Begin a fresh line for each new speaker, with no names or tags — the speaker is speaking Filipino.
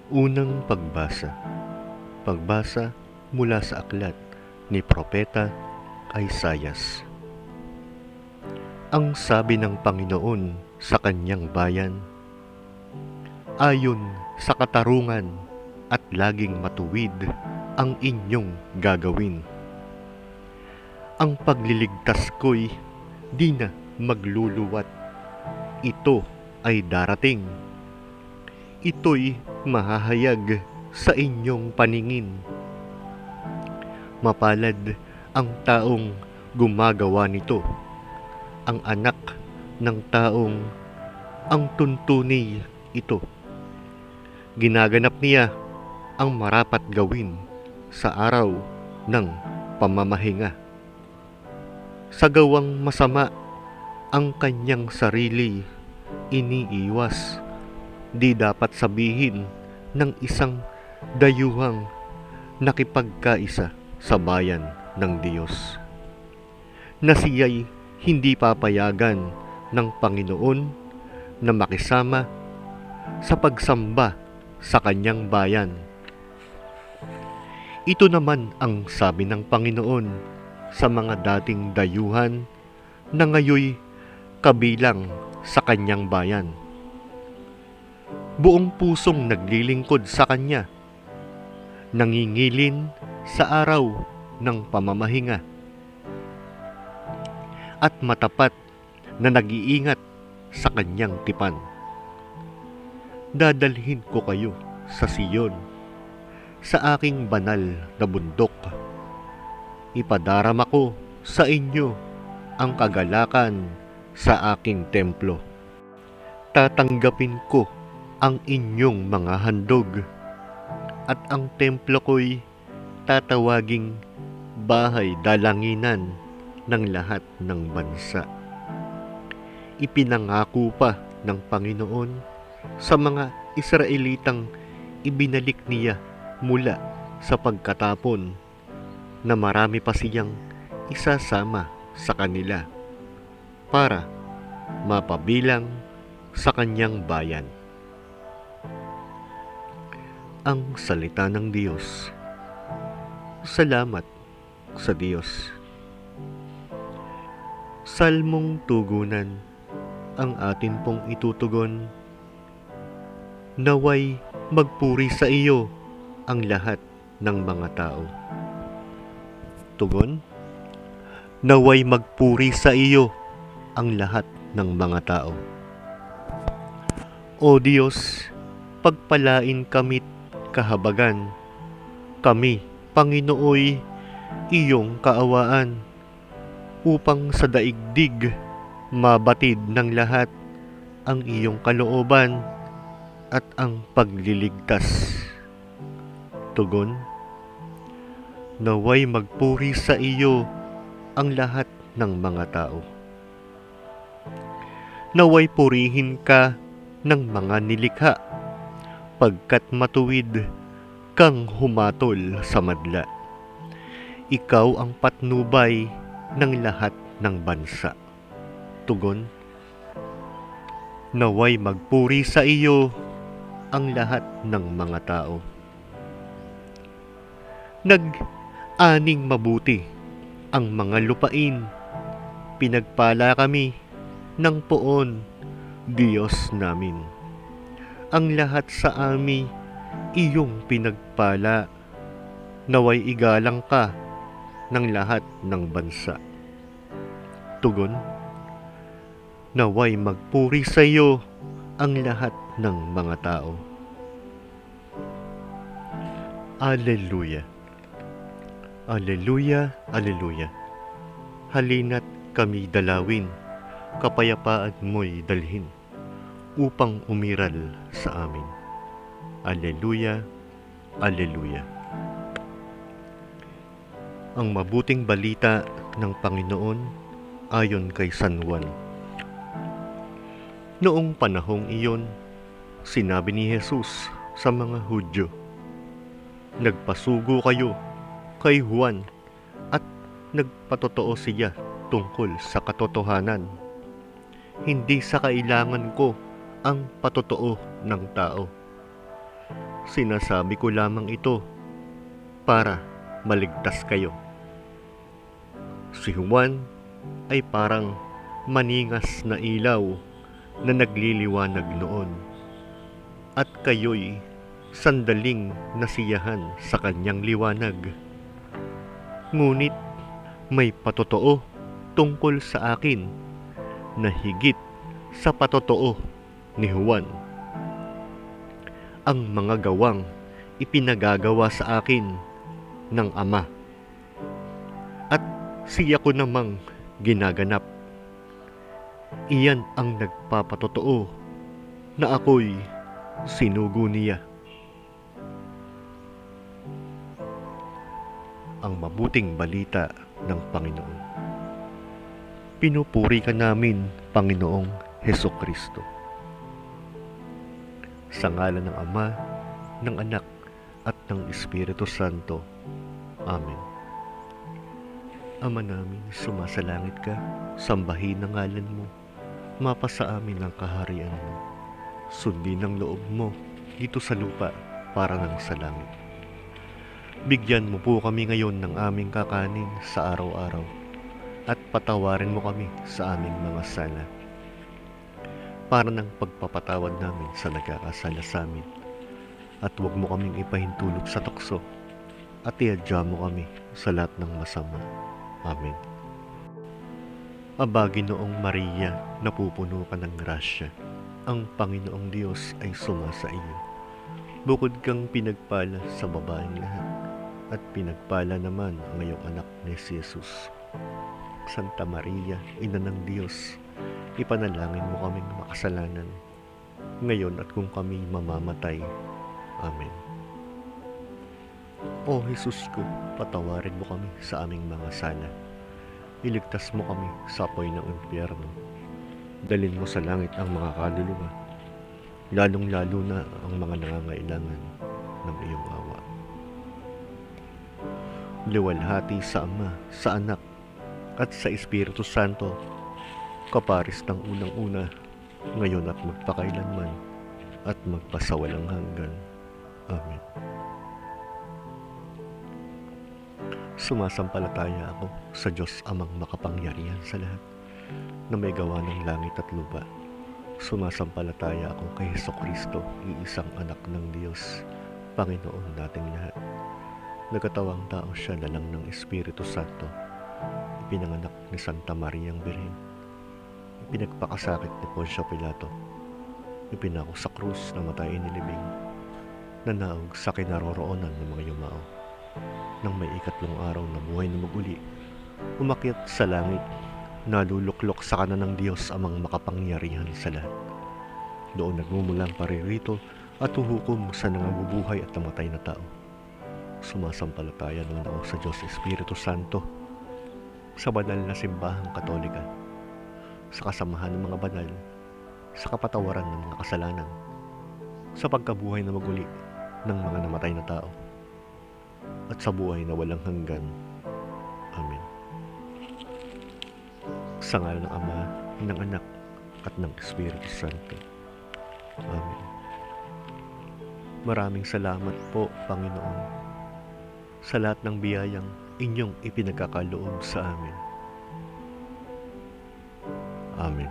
Unang pagbasa. Pagbasa mula sa aklat ni Propeta Isaias. Ang sabi ng Panginoon sa kanyang bayan, ayon sa katarungan at laging matuwid ang inyong gagawin. Ang pagliligtas ko'y di na magluluwat. Ito ay darating. Ito'y mahahayag sa inyong paningin. Mapalad ang taong gumagawa nito, ang anak ng taong ang tuntuni ito. Ginaganap niya ang marapat gawin sa araw ng pamamahinga. Sa gawang masama ang kanyang sarili iniiwas. Di dapat sabihin ng isang dayuhang nakipagkaisa sa bayan ng Diyos na siya'y hindi papayagan ng Panginoon na makisama sa pagsamba sa kanyang bayan. Ito naman ang sabi ng Panginoon sa mga dating dayuhan na ngayoy kabilang sa kanyang bayan. Buong pusong naglilingkod sa kanya, nangingilin sa araw ng pamamahinga, at matapat na nag-iingat sa kanyang tipan. Dadalhin ko kayo sa Siyon, sa aking banal na bundok. Ipadarama ko sa inyo ang kagalakan sa aking templo. Tatanggapin ko ang inyong mga handog, at ang templo ko'y tatawaging bahay dalanginan ng lahat ng bansa. Ipinangako pa ng Panginoon sa mga Israelitang ibinalik niya mula sa pagkatapon na marami pa siyang isasama sa kanila para mapabilang sa kanyang bayan. Ang salita ng Diyos. Salamat sa Diyos. Salmong tugunan ang atin pong itutugon. Naway magpuri sa iyo ang lahat ng mga tao. Tugon. Naway magpuri sa iyo ang lahat ng mga tao. O Diyos, pagpalain kami't kahabagan, kami, Panginooy, iyong kaawaan, upang sa daigdig mabatid ng lahat ang iyong kalooban at ang pagliligtas. Tugon, naway magpuri sa iyo ang lahat ng mga tao. Naway purihin ka ng mga nilikha, pagkat matuwid kang humatol sa madla. Ikaw ang patnubay ng lahat ng bansa. Tugon, naway magpuri sa iyo ang lahat ng mga tao. Nag-aning mabuti ang mga lupain, pinagpala kami ng poon, Diyos namin. Ang lahat sa amin iyong pinagpala, naway igalang ka ng lahat ng bansa. Tugon, naway magpuri sa iyo ang lahat ng mga tao. Alleluia. Alleluia, alleluia. Halina't kami dalawin, kapayapaan mo'y dalhin, upang umiral sa amin. Alleluia, alleluia. Ang mabuting balita ng Panginoon ayon kay San Juan. Noong panahong iyon, sinabi ni Jesus sa mga Hudyo, nagpasugo kayo kay Juan at nagpatotoo siya tungkol sa katotohanan. Hindi sa kailangan ko ang patotoo ng tao. Sinasabi ko lamang ito para maligtas kayo. Si Juan ay parang maningas na ilaw na nagliliwanag noon, at kayo'y sandaling nasiyahan sa kanyang liwanag. Ngunit may patotoo tungkol sa akin na higit sa patotoo ni Juan. Ang mga gawang ipinagagawa sa akin ng Ama, at siya ko namang ginaganap. Iyan ang nagpapatotoo na ako'y sinugo niya. Ang mabuting balita ng Panginoon. Pinupuri ka namin, Panginoong Hesukristo. Sa ngalan ng Ama, ng Anak, at ng Espiritu Santo. Amen. Ama namin, sumasalangit ka, sambahin ang ngalan mo, mapasa amin ang kaharian mo. Sundin ang loob mo dito sa lupa para nang sa langit. Bigyan mo po kami ngayon ng aming kakanin sa araw-araw, at patawarin mo kami sa aming mga sala, para ng pagpapatawad namin sa nagkakasala sa amin. At huwag mo kaming ipahintulot sa tukso, at iadya mo kami sa lahat ng masama. Amen. Aba, Ginoong Maria, napupuno ka ng grasya. Ang Panginoong Diyos ay sumasa iyo. Bukod kang pinagpala sa babaeng lahat, at pinagpala naman ang iyong anak ni Jesus. Santa Maria, Ina ng Diyos, ipanalangin mo kaming makasalanan, ngayon at kung kami mamamatay. Amen. O Jesus ko, patawarin mo kami sa aming mga sala. Iligtas mo kami sa apoy ng impyerno. Dalhin mo sa langit ang mga kaluluwa, lalong-lalo na ang mga nangangailangan ng iyong awa. Luwalhati sa Ama, sa Anak, at sa Espiritu Santo, kaparis ng unang-una, ngayon at magpakailanman, at magpasawalang hanggan. Amen. Sumasampalataya ako sa Diyos Amang makapangyarihan sa lahat, na may gawa ng langit at lupa. Sumasampalataya ako kay Hesukristo, iisang anak ng Diyos, Panginoon nating lahat. Nagkatawang tao siya lalang ng Espiritu Santo, ipinanganak ni Santa Mariang Birhen, ipinagpakasakit ni Poncio Pilato, ipinako sa krus na matay inilibing, nanaog sa kinaroroonan ng mga yumao. Nang may ikatlong araw na buhay na maguli, umakyat sa langit, naluluklok sa kanan ng Diyos Amang makapangyarihan sa lahat. Doon nagmumulang paririto at huhukom sa nangabubuhay at namatay na tao. Sumasampalataya naman ako sa Diyos Espiritu Santo, sa banal na simbahang Katolika, sa kasamahan ng mga banal, sa kapatawaran ng mga kasalanan, sa pagkabuhay na maguli ng mga namatay na tao, at sa buhay na walang hanggan. Amen. Sa ngalan ng Ama, ng Anak, at ng Espiritu Santo. Amen. Maraming salamat po, Panginoon, sa lahat ng biyayang inyong ipinagkakaloob sa amin. Amen.